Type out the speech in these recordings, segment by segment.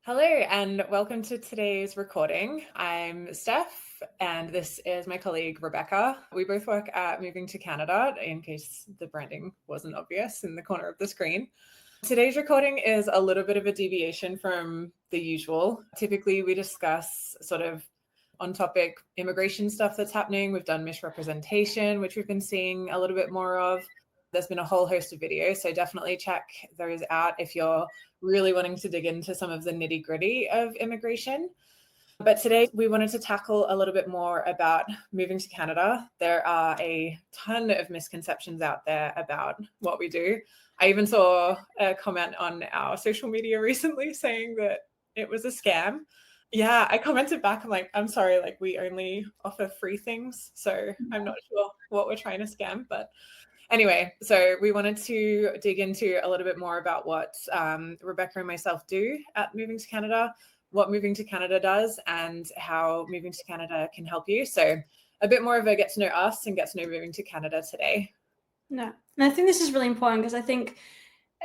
Hello and welcome to today's recording. I'm Steph and this is my colleague Rebecca. We both work at Moving2Canada, in case the branding wasn't obvious in the corner of the screen. Today's recording is a little bit of a deviation from the usual. Typically we discuss sort of on topic immigration stuff that's happening. We've done misrepresentation, which we've been seeing a little bit more of. There's been a whole host of videos, so definitely check those out if you're really wanting to dig into some of the nitty gritty of immigration. But today we wanted to tackle a little bit more about moving to Canada. There are a ton of misconceptions out there about what we do. I even saw a comment on our social media recently saying that it was a scam. Yeah, I commented back. I'm like, I'm sorry, like we only offer free things. So I'm not sure what we're trying to scam, but anyway, so we wanted to dig into a little bit more about what Rebecca and myself do at Moving to Canada, what Moving to Canada does, and how Moving to Canada can help you. So a bit more of a get to know us and get to know Moving to Canada today. No, and I think this is really important because I think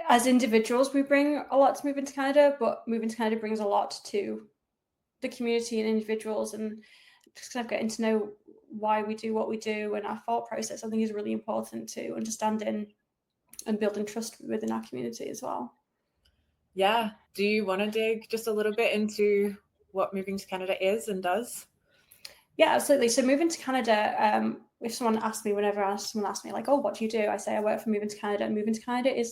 as individuals, we bring a lot to Moving to Canada, but Moving to Canada brings a lot to the community and individuals, and just kind of getting to know why we do what we do and our thought process, I think is really important to understanding and building trust within our community as well. Yeah. Do you want to dig just a little bit into what Moving to Canada is and does? Yeah, absolutely. So Moving to Canada, if someone asks me, whenever someone asks me like, oh, what do you do? I say I work for Moving to Canada. And Moving to Canada is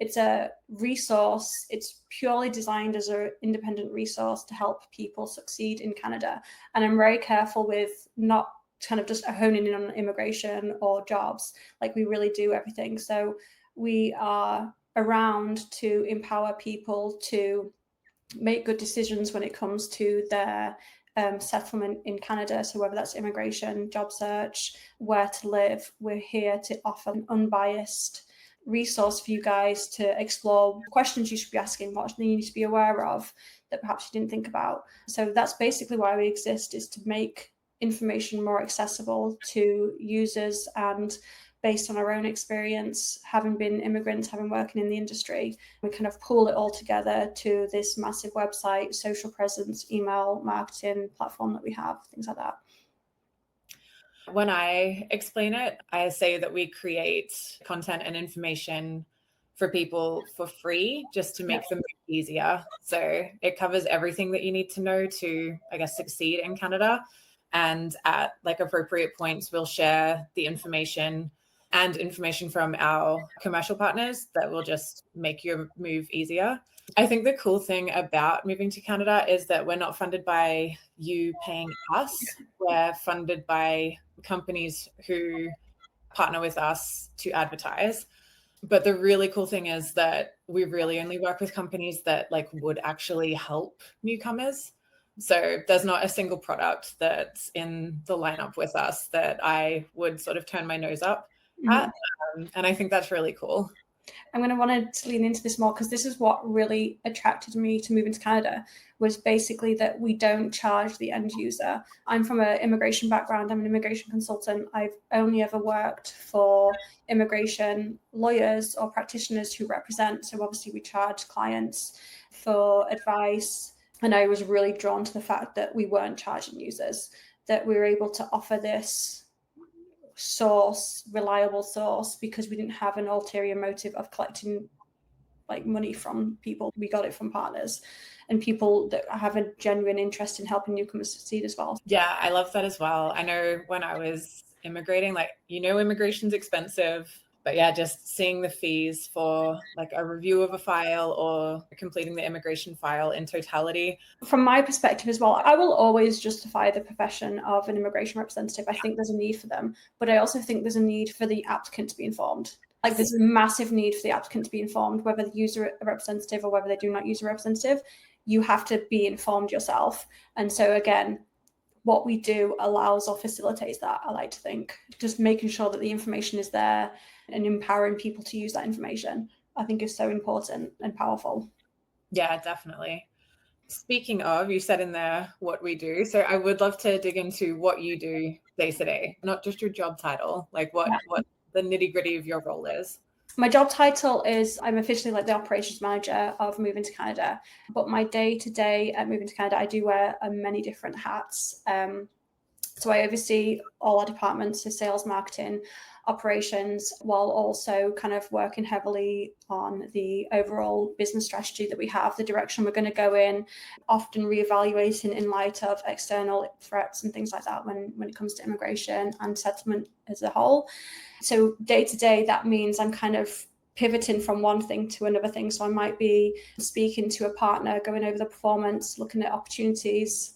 it's a resource. It's purely designed as an independent resource to help people succeed in Canada. And I'm very careful with not kind of just honing in on immigration or jobs. Like we really do everything. So we are around to empower people to make good decisions when it comes to their settlement in Canada. So whether that's immigration, job search, where to live, we're here to offer an unbiased resource for you guys to explore questions you should be asking, what you need to be aware of that perhaps you didn't think about. So that's basically why we exist, is to make information more accessible to users, and based on our own experience, having been immigrants, having working in the industry, we kind of pull it all together to this massive website, social presence, email marketing platform that we have, things like that. When I explain it, I say that we create content and information for people for free just to make them easier. So it covers everything that you need to know to, I guess, succeed in Canada. And at like appropriate points, we'll share the information and information from our commercial partners that will just make your move easier. I think the cool thing about Moving to Canada is that we're not funded by you paying us. We're funded by companies who partner with us to advertise. But the really cool thing is that we really only work with companies that like would actually help newcomers. So there's not a single product that's in the lineup with us that I would sort of turn my nose up at. And I think that's really cool. I'm going to want to lean into this more because this is what really attracted me to Moving to Canada, was basically that we don't charge the end user. I'm from an immigration background. I'm an immigration consultant. I've only ever worked for immigration lawyers or practitioners who represent. So obviously we charge clients for advice. And I was really drawn to the fact that we weren't charging users, that we were able to offer this reliable source, because we didn't have an ulterior motive of collecting like money from people. We got it from partners and people that have a genuine interest in helping newcomers succeed as well. Yeah, I love that as well. I know when I was immigrating, like, immigration's expensive. But yeah, just seeing the fees for like a review of a file or completing the immigration file in totality. From my perspective as well, I will always justify the profession of an immigration representative. I think there's a need for them, but I also think there's a need for the applicant to be informed. Like there's a massive need for the applicant to be informed, whether they use a representative or whether they do not use a representative. You have to be informed yourself. And so again, what we do allows or facilitates that, I like to think. Just making sure that the information is there and empowering people to use that information, I think is so important and powerful. Yeah, definitely. Speaking of, you said in there what we do. So I would love to dig into what you do day to day, not just your job title, like what the nitty gritty of your role is. My job title is I'm officially like the operations manager of Moving2Canada, but my day-to-day at Moving2Canada, I do wear many different hats. So I oversee all our departments, so sales, marketing, operations, while also kind of working heavily on the overall business strategy that we have, the direction we're going to go in, often reevaluating in light of external threats and things like that when it comes to immigration and settlement as a whole. So day to day, that means I'm kind of pivoting from one thing to another thing. So I might be speaking to a partner, going over the performance, looking at opportunities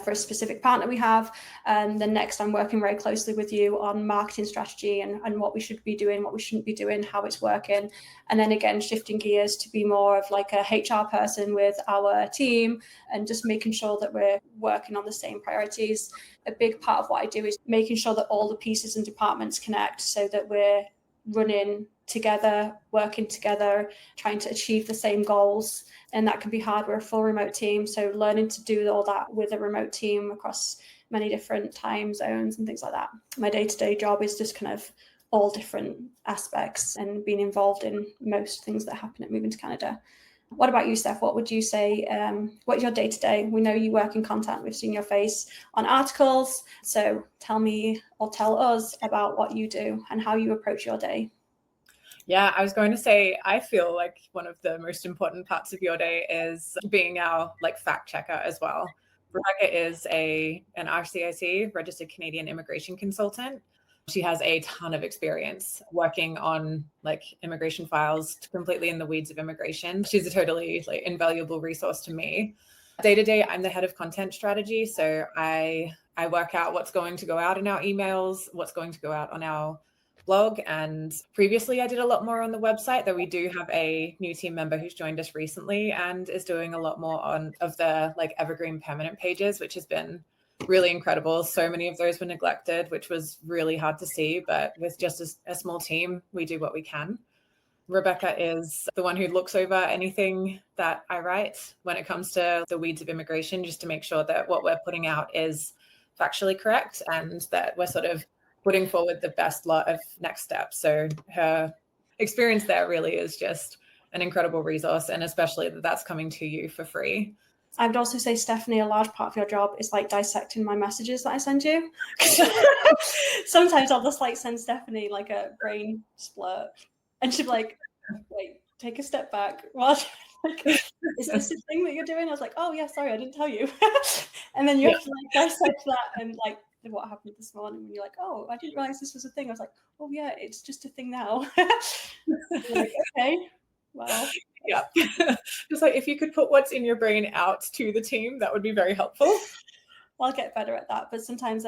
for a specific partner we have. And then next, I'm working very closely with you on marketing strategy and what we should be doing, what we shouldn't be doing, how it's working. And then again, shifting gears to be more of like a HR person with our team and just making sure that we're working on the same priorities. A big part of what I do is making sure that all the pieces and departments connect so that we're running together, working together, trying to achieve the same goals. And that can be hard. We're a full remote team. So learning to do all that with a remote team across many different time zones and things like that. My day-to-day job is just kind of all different aspects and being involved in most things that happen at Moving2Canada. What about you, Steph? What would you say? What's your day-to-day? We know you work in content. We've seen your face on articles. So tell me or tell us about what you do and how you approach your day. Yeah, I was going to say, I feel like one of the most important parts of your day is being our like fact checker as well. Rebecca is an RCIC, Registered Canadian Immigration Consultant. She has a ton of experience working on like immigration files, completely in the weeds of immigration. She's a totally like invaluable resource to me. Day to day, I'm the head of content strategy. So I work out what's going to go out in our emails, what's going to go out on our blog. And previously I did a lot more on the website, though we do have a new team member who's joined us recently and is doing a lot more of the like evergreen permanent pages, which has been really incredible. So many of those were neglected, which was really hard to see, but with just a small team, we do what we can. Rebecca is the one who looks over anything that I write when it comes to the weeds of immigration, just to make sure that what we're putting out is factually correct and that we're sort of putting forward the best lot of next steps. So her experience there really is just an incredible resource, and especially that's coming to you for free. I would also say, Stephanie, a large part of your job is like dissecting my messages that I send you. Sometimes I'll just like send Stephanie like a brain splurt and she'll be like, wait, take a step back. Well, like, is this the thing that you're doing? I was like, oh yeah, sorry, I didn't tell you. And then you have to like dissect that and like what happened this morning when you're like, oh, I didn't realize this was a thing. I was like, oh yeah, it's just a thing now. Like, okay, well. Yeah. Just like if you could put what's in your brain out to the team, that would be very helpful. I'll get better at that, but sometimes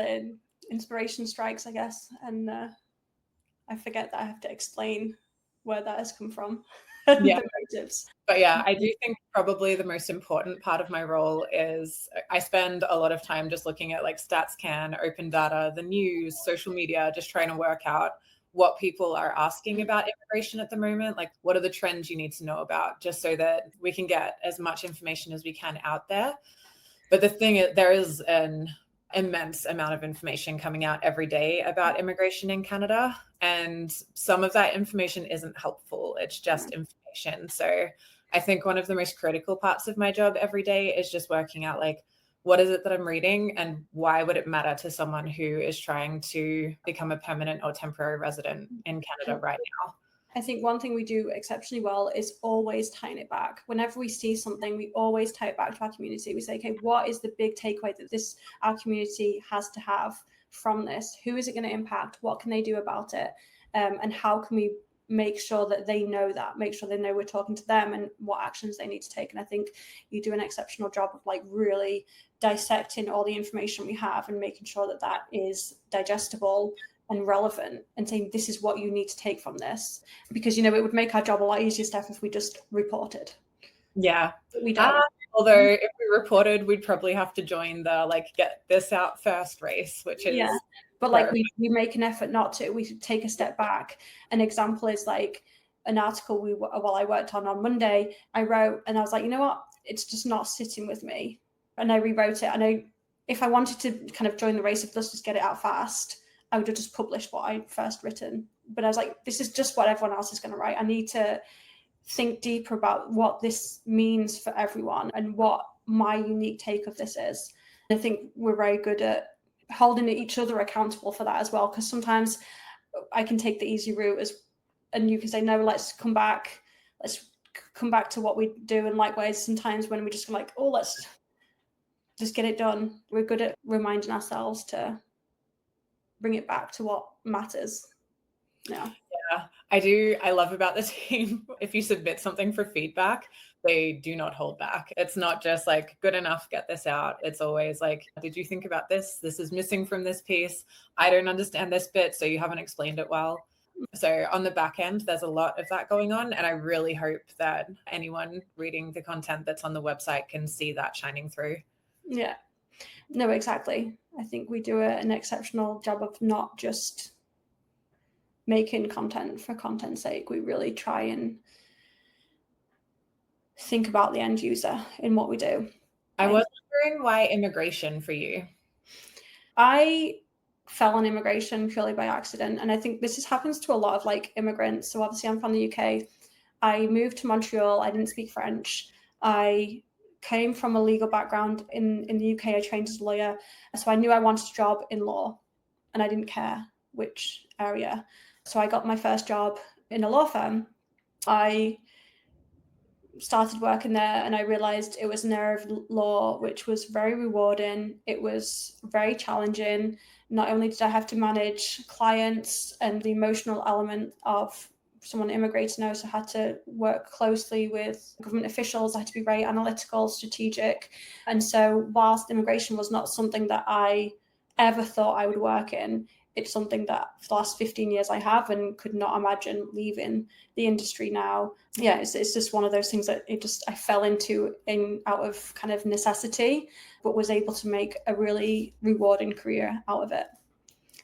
inspiration strikes, I guess, and I forget that I have to explain where that has come from. Yeah. The motives. But yeah, I do think probably the most important part of my role is I spend a lot of time just looking at like StatsCan, open data, the news, social media, just trying to work out what people are asking about immigration at the moment. Like, what are the trends you need to know about, just so that we can get as much information as we can out there. But the thing is, there is an immense amount of information coming out every day about immigration in Canada. And some of that information isn't helpful. It's just information. So I think one of the most critical parts of my job every day is just working out like, what is it that I'm reading and why would it matter to someone who is trying to become a permanent or temporary resident in Canada right now? I think one thing we do exceptionally well is always tying it back. Whenever we see something, we always tie it back to our community. We say, okay, what is the big takeaway that our community has to have from this? Who is it going to impact? What can they do about it? And how can we make sure that they know that, make sure they know we're talking to them and what actions they need to take. And I think you do an exceptional job of like really dissecting all the information we have and making sure that that is digestible and relevant and saying, this is what you need to take from this. Because, you know, it would make our job a lot easier, Steph, if we just reported. Yeah. But we don't. Although if we reported, we'd probably have to join the like get this out first race, which is but like we make an effort not to. We take a step back. An example is like an article I worked on Monday. I wrote and I was like, you know what? It's just not sitting with me. And I rewrote it. And if I wanted to kind of join the race of let's just get it out fast, I would have just published what I'd first written. But I was like, this is just what everyone else is going to write. I need to think deeper about what this means for everyone and what my unique take of this is. I think we're very good at holding each other accountable for that as well, because sometimes I can take the easy route and you can say, no, let's come back to what we do. And likewise, sometimes when we just like, oh, let's just get it done, we're good at reminding ourselves to bring it back to what matters. Yeah. I love about the team, if you submit something for feedback, they do not hold back. It's not just like, good enough, get this out. It's always like, did you think about this? This is missing from this piece. I don't understand this bit, so you haven't explained it well. So on the back end, there's a lot of that going on. And I really hope that anyone reading the content that's on the website can see that shining through. Yeah, no, exactly. I think we do an exceptional job of not just making content for content's sake. We really try and think about the end user in what we do. I was wondering, why immigration for you? I fell on immigration purely by accident. And I think this happens to a lot of like immigrants. So obviously I'm from the UK. I moved to Montreal. I didn't speak French. I came from a legal background in the UK. I trained as a lawyer. So I knew I wanted a job in law and I didn't care which area. So I got my first job in a law firm. I started working there and I realized it was an area of law which was very rewarding. It was very challenging. Not only did I have to manage clients and the emotional element of someone immigrating, I also had to work closely with government officials. I had to be very analytical, strategic. And so whilst immigration was not something that I ever thought I would work in, it's something that for the last 15 years I have and could not imagine leaving the industry now. Yeah, it's just one of those things that I fell into out of kind of necessity, but was able to make a really rewarding career out of it.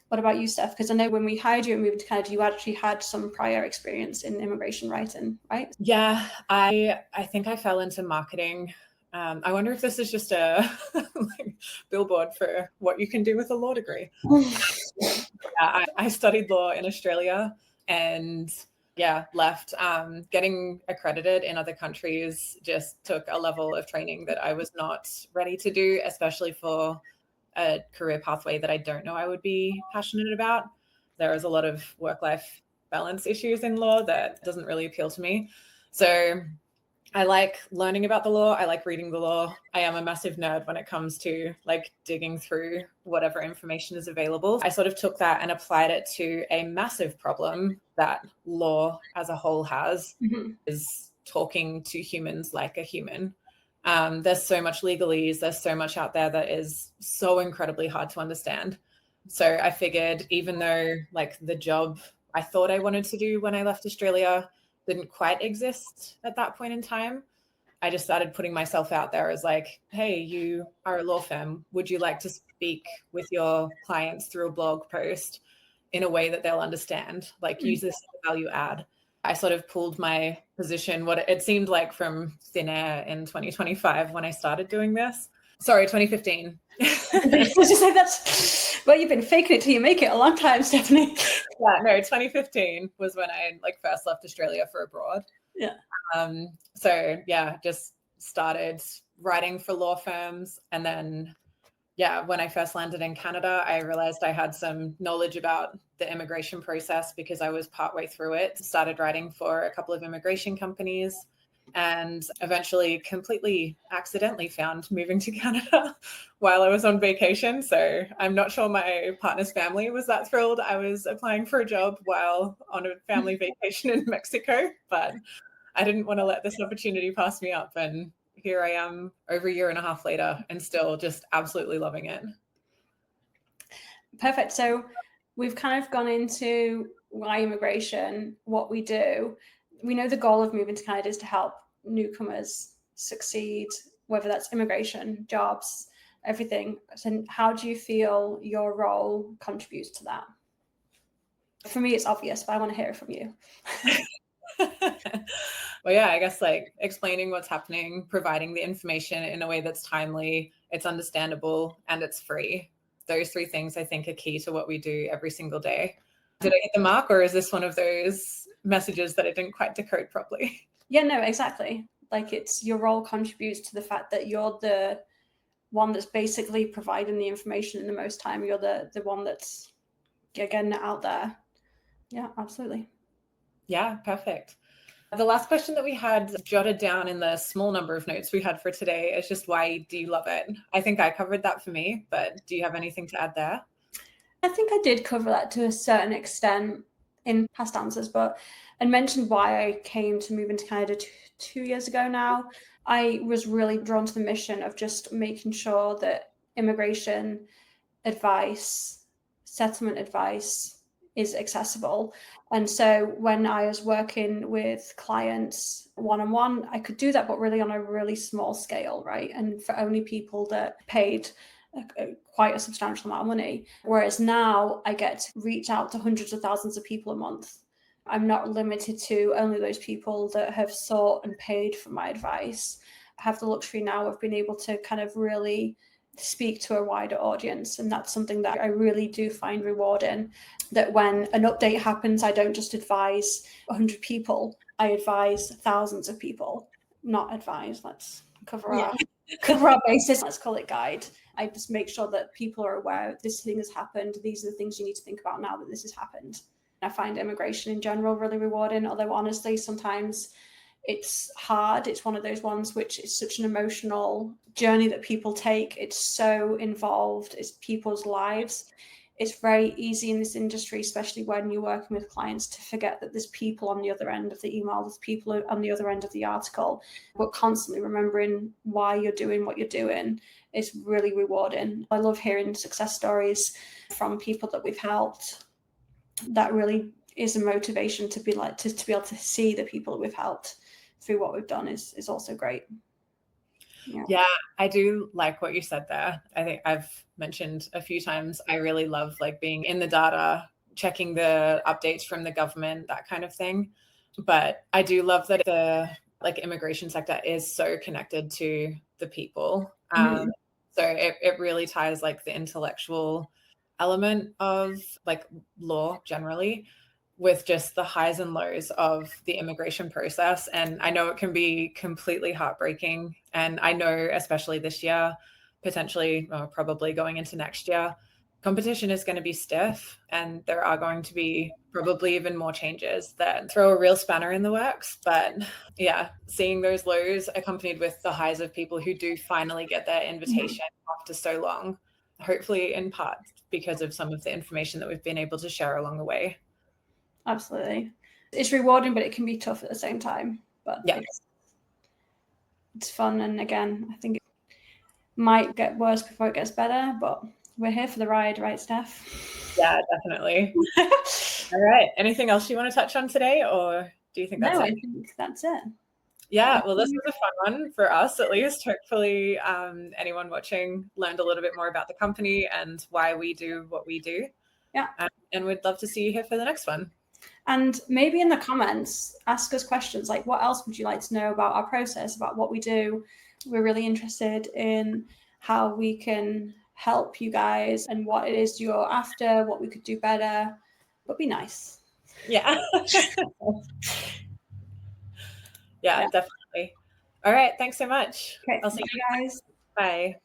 What about you, Steph? Because I know when we hired you at Moving2Canada, you actually had some prior experience in immigration writing, right? Yeah, I think I fell into marketing. I wonder if this is just a like, billboard for what you can do with a law degree. I studied law in Australia and left. Getting accredited in other countries just took a level of training that I was not ready to do, especially for a career pathway that I don't know I would be passionate about. There is a lot of work-life balance issues in law that doesn't really appeal to me. So I like learning about the law. I like reading the law. I am a massive nerd when it comes to like digging through whatever information is available. I sort of took that and applied it to a massive problem that law as a whole has, is talking to humans like a human. There's so much legalese. There's so much out there that is so incredibly hard to understand. So I figured, even though like the job I thought I wanted to do when I left Australia didn't quite exist at that point in time, I just started putting myself out there as like, hey, you are a law firm. Would you like to speak with your clients through a blog post in a way that they'll understand? Like, use this as a value add. I sort of pulled my position, what it seemed like, from thin air in 2025 when I started doing this. Sorry, 2015. That's well, you've been faking it till you make it a long time, Stephanie. Yeah, no, 2015 was when I like first left Australia for abroad. Yeah. So yeah, just started writing for law firms. And then, when I first landed in Canada, I realized I had some knowledge about the immigration process because I was partway through it. Started writing for a couple of immigration companies and eventually completely accidentally found Moving2Canada while I was on vacation. So I'm not sure my partner's family was that thrilled I was applying for a job while on a family vacation in Mexico, but I didn't want to let this opportunity pass me up. And here I am over a year and a half later and still just absolutely loving it. Perfect. So we've kind of gone into why immigration, what we do. We know the goal of Moving2Canada is to help newcomers succeed, whether that's immigration, jobs, everything. So how do you feel your role contributes to that? For me, it's obvious, but I want to hear it from you. Well, yeah, I guess like explaining what's happening, providing the information in a way that's timely, it's understandable, and it's free. those 3 things I think are key to what we do every single day. Did I hit the mark, or is this one of those messages that I didn't quite decode properly? Yeah, no, exactly. Like, it's your role contributes to the fact that you're the one that's basically providing the information in the most time. You're the one that's getting it out there. Yeah, absolutely. Yeah, perfect. The last question that we had jotted down in the small number of notes we had for today is just, why do you love it? I think I covered that for me, but do you have anything to add there? I think I did cover that to a certain extent in past answers, but I mentioned why I came to Moving2Canada 2 years ago now. I was really drawn to the mission of just making sure that immigration advice, settlement advice is accessible. And so when I was working with clients one-on-one, I could do that, but really on a really small scale, right? And for only people that paid quite a substantial amount of money. Whereas now I get to reach out to hundreds of thousands of people a month. I'm not limited to only those people that have sought and paid for my advice. I have the luxury now of being able to kind of really speak to a wider audience. And that's something that I really do find rewarding, that when an update happens, I don't just advise 100 people, I advise thousands of people. Not advise, let's cover our basis, let's call it guide. I just make sure that people are aware this thing has happened. These are the things you need to think about now that this has happened. I find immigration in general really rewarding, although honestly, sometimes it's hard. It's one of those ones which is such an emotional journey that people take. It's so involved. It's people's lives. It's very easy in this industry, especially when you're working with clients, to forget that there's people on the other end of the email, there's people on the other end of the article, but constantly remembering why you're doing what you're doing is really rewarding. I love hearing success stories from people that we've helped. That really is a motivation to be like, to be able to see the people that we've helped through what we've done is also great. Yeah, I do like what you said there. I think I've mentioned a few times, I really love like being in the data, checking the updates from the government, that kind of thing. But I do love that the like immigration sector is so connected to the people. So it really ties like the intellectual element of like law generally with just the highs and lows of the immigration process. And I know it can be completely heartbreaking. And I know, especially this year, potentially, or probably going into next year, competition is going to be stiff, and there are going to be probably even more changes that throw a real spanner in the works. But yeah, seeing those lows accompanied with the highs of people who do finally get their invitation after so long, hopefully in part because of some of the information that we've been able to share along the way. Absolutely. It's rewarding, but it can be tough at the same time. But yeah, it's fun. And again, I think it might get worse before it gets better, but we're here for the ride, right, Steph? Yeah, definitely. All right. Anything else you want to touch on today, or do you think that's it? No, I think that's it. Yeah, well, this was a fun one for us, at least. Hopefully anyone watching learned a little bit more about the company and why we do what we do. Yeah. And we'd love to see you here for the next one. And maybe in the comments, ask us questions like, what else would you like to know about our process, about what we do? We're really interested in how we can help you guys and what it is you're after, what we could do better, but be nice. Yeah. Yeah, definitely. All right. Thanks so much. Okay, I'll see you guys. Bye.